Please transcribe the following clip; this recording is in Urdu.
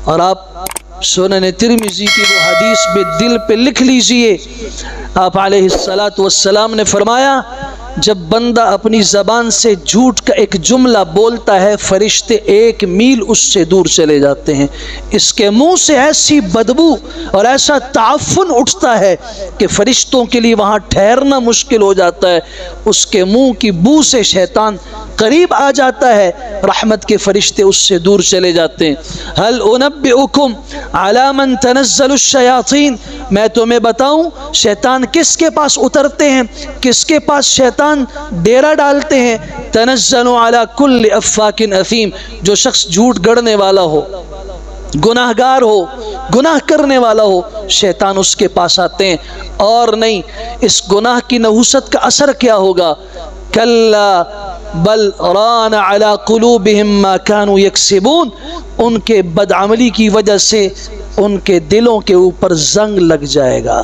اور آپ سنن ترمذی کی وہ حدیث بھی دل پہ لکھ لیجئے، آپ علیہ الصلاۃ والسلام نے فرمایا جب بندہ اپنی زبان سے جھوٹ کا ایک جملہ بولتا ہے فرشتے 1 میل اس سے دور چلے جاتے ہیں۔ اس کے منہ سے ایسی بدبو اور ایسا تعفن اٹھتا ہے کہ فرشتوں کے لیے وہاں ٹھہرنا مشکل ہو جاتا ہے۔ اس کے منہ کی بو سے شیطان قریب آ جاتا ہے، رحمت کے فرشتے اس سے دور چلے جاتے ہیں۔ هل انبئکم علی من تنزل الشیاطین، میں تمہیں بتاؤں شیطان کس کے پاس اترتے ہیں، کس کے پاس شیطان ڈیرا ڈالتے ہیں؟ تنزل علی کل افاک اثیم، جو شخص جھوٹ گڑنے والا ہو، گناہ گار ہو، گناہ کرنے والا ہو، شیطان اس کے پاس آتے ہیں۔ اور نہیں، اس گناہ کی نحوست کا اثر کیا ہوگا؟ کلا بل ران علی قلوبہم ما کانوا یکسبون، ان کے بدعملی کی وجہ سے ان کے دلوں کے اوپر زنگ لگ جائے گا۔